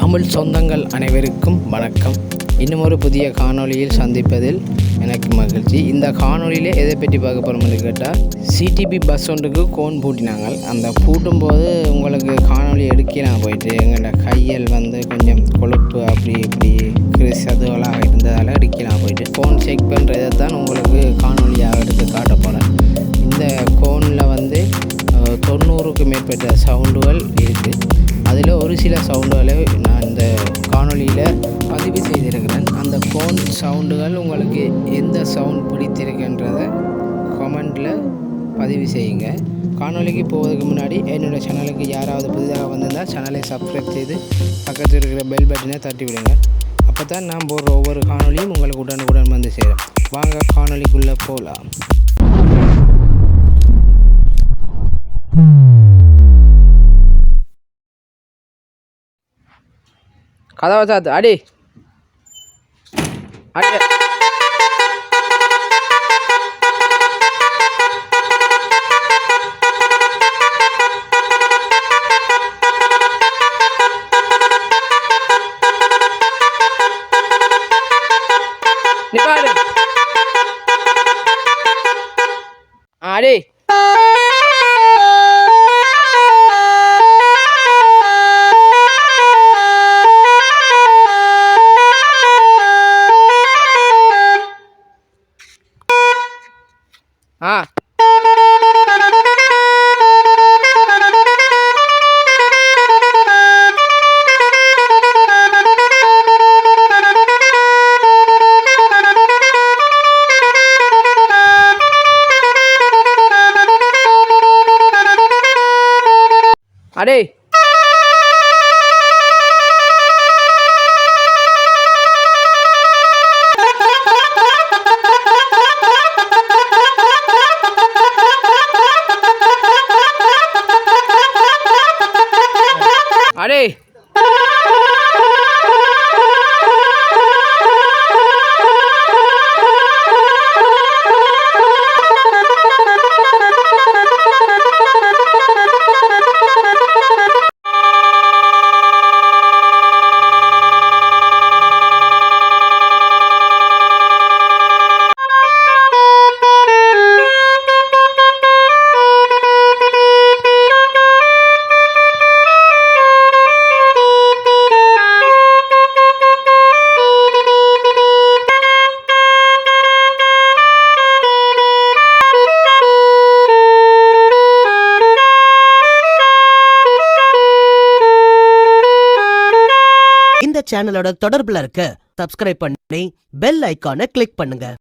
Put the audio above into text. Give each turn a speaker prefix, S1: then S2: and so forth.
S1: தமிழ் சொந்தங்கள் அனைவருக்கும் வணக்கம். இன்னும் ஒரு புதிய காணொளியில் சந்திப்பதில் எனக்கு மகிழ்ச்சி. இந்த காணொளியில் எதை பற்றி பார்க்க போகிறோம்னு கேட்டால், சிடிபி பஸ் ஒன்றுக்கு கோன் பூட்டினாங்க. அந்த பூட்டும்போது உங்களுக்கு காணொளி எடுக்கலாம் போயிட்டு எங்களோட கையில் கொஞ்சம் கொழுப்பு அப்படி இப்படி சதுவலாக இருந்ததால் எடுக்கலாம் போயிட்டு கோன் செக் பண்ணுறதை தான் உங்களுக்கு காணொளியாக எடுத்து காட்ட போகிறேன். இந்த கோனில் 90க்கு மேற்பட்ட சவுண்டுகள் இருக்குது. அதில் ஒரு சில சவுண்டுகளை நான் இந்த காணொளியில் பதிவு செய்திருக்கிறேன். அந்த கோன் சவுண்டுகள் உங்களுக்கு எந்த சவுண்ட் பிடித்திருக்குன்றதை கமெண்டில் பதிவு செய்யுங்க. காணொளிக்கு போவதுக்கு முன்னாடி என்னோடய சேனலுக்கு யாராவது புதிதாக வந்திருந்தால் சேனலை சப்ஸ்கிரைப் செய்து பக்கத்தில் இருக்கிற பெல் பட்டனை தட்டி விடுங்க. அப்போ தான் நான் போடுற ஒவ்வொரு காணொளியும் உங்களுக்கு உடனுக்குடன் வந்து சேரும். வாங்க காணொளிக்குள்ளே போகலாம். கதவை சாத்து அடி அடி. நீ பாரு அடி. அடே அடே
S2: இந்த சேனலோட தொடர்புல இருக்க சப்ஸ்கிரைப் பண்ணி பெல் ஐகானை கிளிக் பண்ணுங்க.